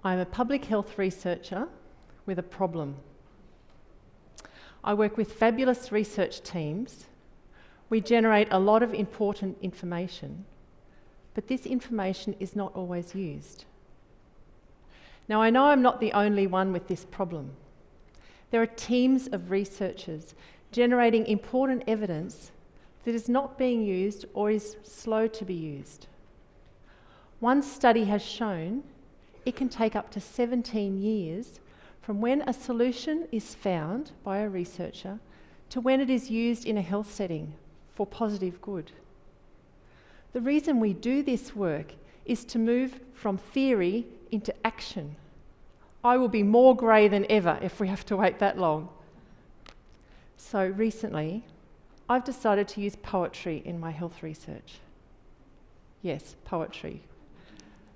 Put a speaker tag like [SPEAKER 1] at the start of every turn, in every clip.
[SPEAKER 1] I'm a public health researcher with a problem. I work with fabulous research teams. We generate a lot of important information, but this information is not always used. Now, I know I'm not the only one with this problem. There are teams of researchers generating important evidence that is not being used or is slow to be used. One study has shown it can take up to 17 years from when a solution is found by a researcher to when it is used in a health setting for positive good. The reason we do this work is to move from theory into action. I will be more grey than ever if we have to wait that long. So recently, I've decided to use poetry in my health research. Yes, poetry.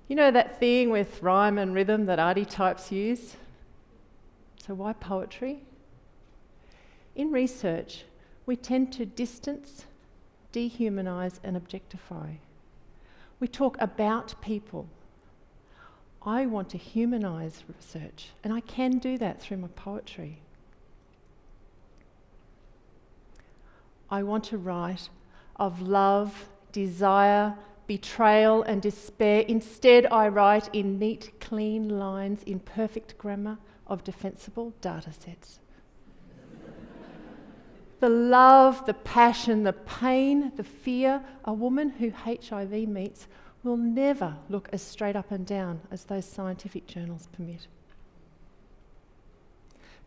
[SPEAKER 1] You know that thing with rhyme and rhythm that archetypes use? So why poetry? In research, we tend to distance, dehumanise and objectify. We talk about people. I want to humanise research, and I can do that through my poetry. I want to write of love, desire, betrayal and despair. Instead, I write in neat, clean lines in perfect grammar of defensible data sets. The love, the passion, the pain, the fear a woman who HIV meets will never look as straight up and down as those scientific journals permit.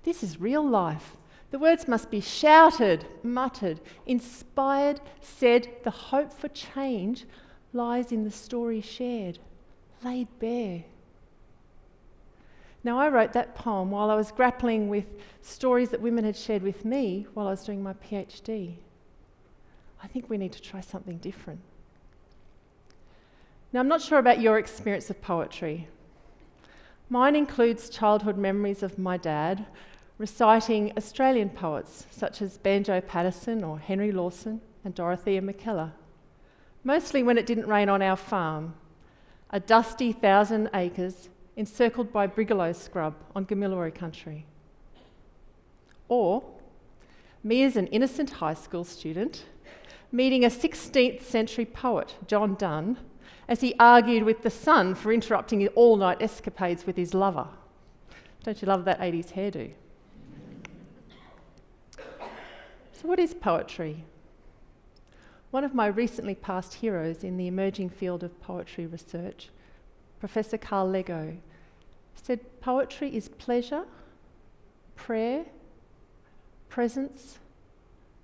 [SPEAKER 1] This is real life. The words must be shouted, muttered, inspired, said. The hope for change lies in the story shared, laid bare. Now, I wrote that poem while I was grappling with stories that women had shared with me while I was doing my PhD. I think we need to try something different. Now, I'm not sure about your experience of poetry. Mine includes childhood memories of my dad reciting Australian poets such as Banjo Paterson or Henry Lawson and Dorothea McKellar, mostly when it didn't rain on our farm, a dusty 1,000 acres encircled by brigalow scrub on Gamilaroi country. Or me as an innocent high school student meeting a 16th century poet, John Donne, as he argued with the sun for interrupting his all-night escapades with his lover. Don't you love that 80s hairdo? So what is poetry? One of my recently passed heroes in the emerging field of poetry research, Professor Carl Lego, said poetry is pleasure, prayer, presence,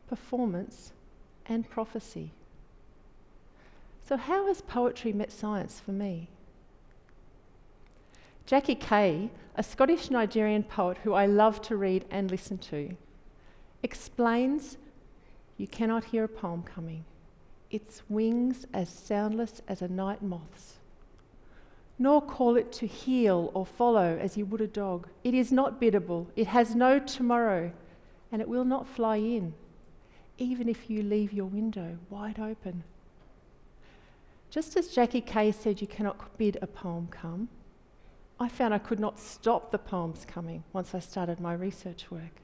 [SPEAKER 1] performance, and prophecy. So how has poetry met science for me? Jackie Kay, a Scottish-Nigerian poet who I love to read and listen to, explains you cannot hear a poem coming. Its wings as soundless as a night moth's. Nor call it to heel or follow as you would a dog. It is not biddable, it has no tomorrow, and it will not fly in, even if you leave your window wide open. Just as Jackie Kay said you cannot bid a poem come, I found I could not stop the poems coming once I started my research work.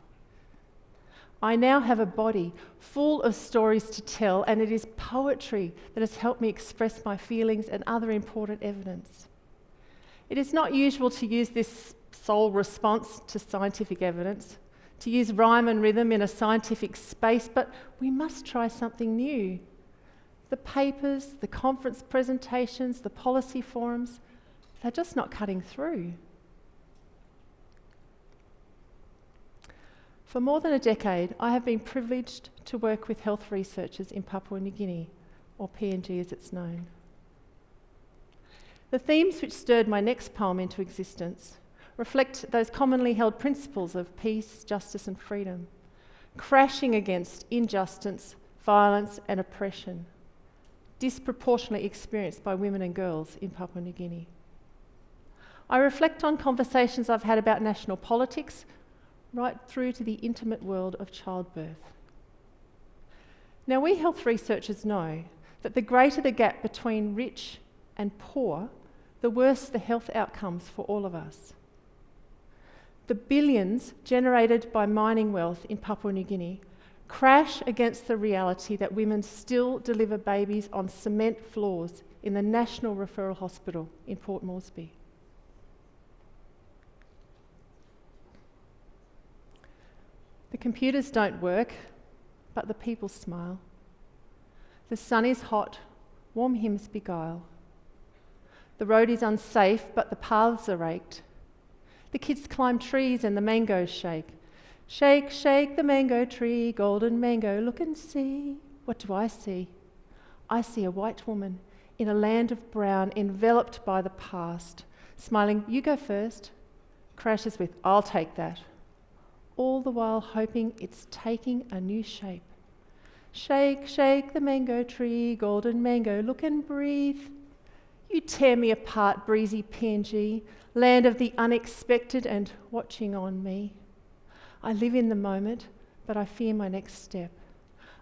[SPEAKER 1] I now have a body full of stories to tell, and it is poetry that has helped me express my feelings and other important evidence. It is not usual to use this sole response to scientific evidence, to use rhyme and rhythm in a scientific space, but we must try something new. The papers, the conference presentations, the policy forums, they're just not cutting through. For more than a decade, I have been privileged to work with health researchers in Papua New Guinea, or PNG as it's known. The themes which stirred my next poem into existence reflect those commonly held principles of peace, justice and freedom, crashing against injustice, violence and oppression, disproportionately experienced by women and girls in Papua New Guinea. I reflect on conversations I've had about national politics, right through to the intimate world of childbirth. Now, we health researchers know that the greater the gap between rich and poor, the worse the health outcomes for all of us. The billions generated by mining wealth in Papua New Guinea crash against the reality that women still deliver babies on cement floors in the National Referral Hospital in Port Moresby. The computers don't work, but the people smile. The sun is hot, warm hymns beguile. The road is unsafe, but the paths are raked. The kids climb trees and the mangoes shake. Shake, shake the mango tree, golden mango, look and see. What do I see? I see a white woman in a land of brown, enveloped by the past, smiling, you go first, crashes with, I'll take that, all the while hoping it's taking a new shape. Shake, shake the mango tree, golden mango, look and breathe. You tear me apart, breezy PNG, land of the unexpected and watching on me. I live in the moment, but I fear my next step.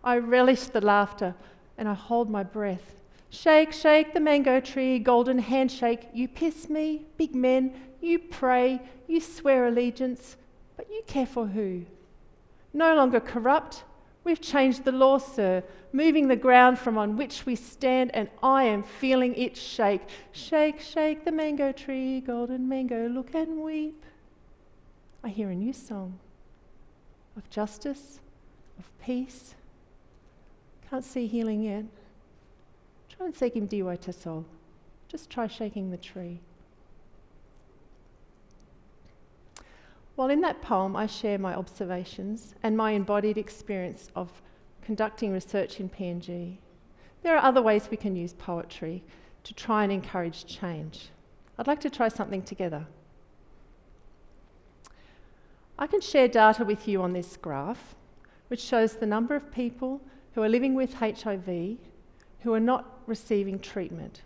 [SPEAKER 1] I relish the laughter and I hold my breath. Shake, shake the mango tree, golden handshake. You piss me, big men, you pray, you swear allegiance, but you care for who? No longer corrupt, we've changed the law, sir, moving the ground from on which we stand, and I am feeling it shake. Shake, shake the mango tree, golden mango, look and weep. I hear a new song of justice, of peace. Can't see healing yet. Try and say him diwa te sol. Just try shaking the tree. While in that poem I share my observations and my embodied experience of conducting research in PNG, there are other ways we can use poetry to try and encourage change. I'd like to try something together. I can share data with you on this graph, which shows the number of people who are living with HIV who are not receiving treatment.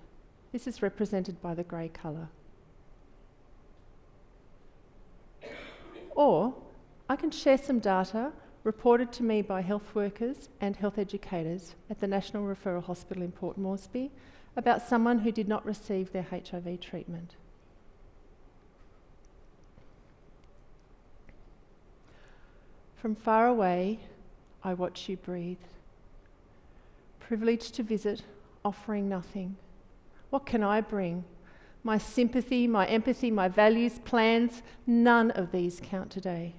[SPEAKER 1] This is represented by the grey colour. Or I can share some data reported to me by health workers and health educators at the National Referral Hospital in Port Moresby about someone who did not receive their HIV treatment. From far away, I watch you breathe. Privileged to visit, offering nothing. What can I bring? My sympathy, my empathy, my values, plans, none of these count today.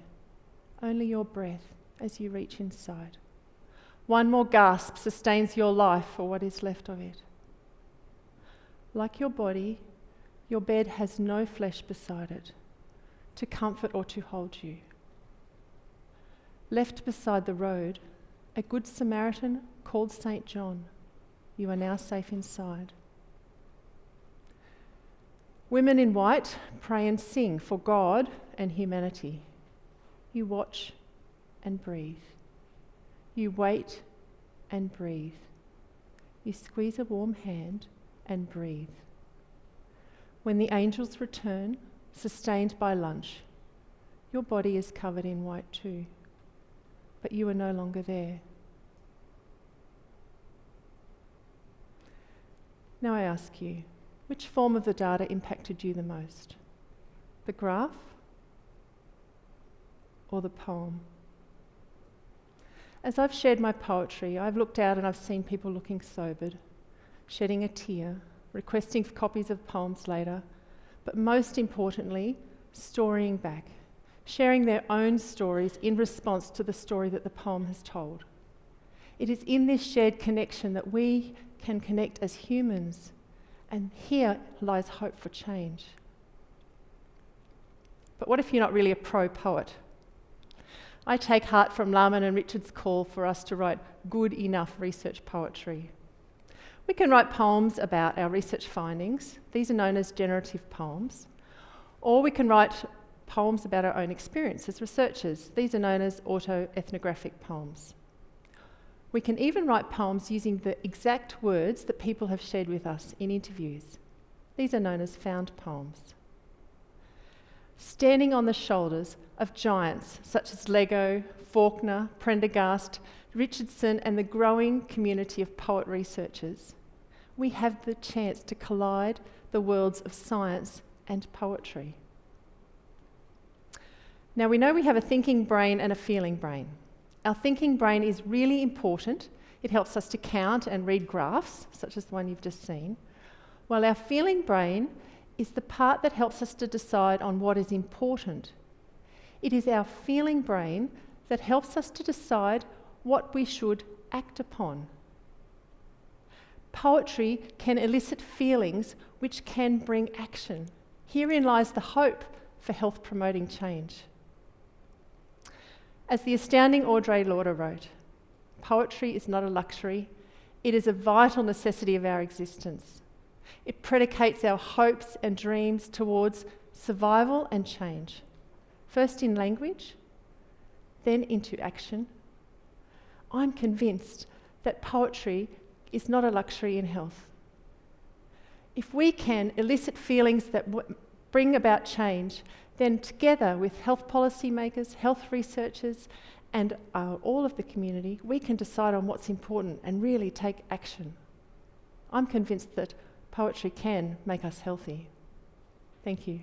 [SPEAKER 1] Only your breath as you reach inside. One more gasp sustains your life or what is left of it. Like your body, your bed has no flesh beside it to comfort or to hold you. Left beside the road, a good Samaritan called St. John. You are now safe inside. Women in white pray and sing for God and humanity. You watch and breathe. You wait and breathe. You squeeze a warm hand and breathe. When the angels return, sustained by lunch, your body is covered in white too, but you are no longer there. Now I ask you, which form of the data impacted you the most? The graph or the poem? As I've shared my poetry, I've looked out and I've seen people looking sobered, shedding a tear, requesting copies of poems later, but most importantly, storying back, sharing their own stories in response to the story that the poem has told. It is in this shared connection that we can connect as humans, and here lies hope for change. But what if you're not really a pro-poet? I take heart from Lahman and Richard's call for us to write good enough research poetry. We can write poems about our research findings. These are known as generative poems. Or we can write poems about our own experience as researchers. These are known as autoethnographic poems. We can even write poems using the exact words that people have shared with us in interviews. These are known as found poems. Standing on the shoulders of giants such as Lego, Faulkner, Prendergast, Richardson, and the growing community of poet researchers, we have the chance to collide the worlds of science and poetry. Now, we know we have a thinking brain and a feeling brain. Our thinking brain is really important. It helps us to count and read graphs, such as the one you've just seen, while our feeling brain is the part that helps us to decide on what is important. It is our feeling brain that helps us to decide what we should act upon. Poetry can elicit feelings which can bring action. Herein lies the hope for health-promoting change. As the astounding Audre Lorde wrote, poetry is not a luxury, it is a vital necessity of our existence. It predicates our hopes and dreams towards survival and change, first in language, then into action. I'm convinced that poetry is not a luxury in health. If we can elicit feelings that bring about change, then together with health policy makers, health researchers, and all of the community, we can decide on what's important and really take action. I'm convinced that poetry can make us healthy. Thank you.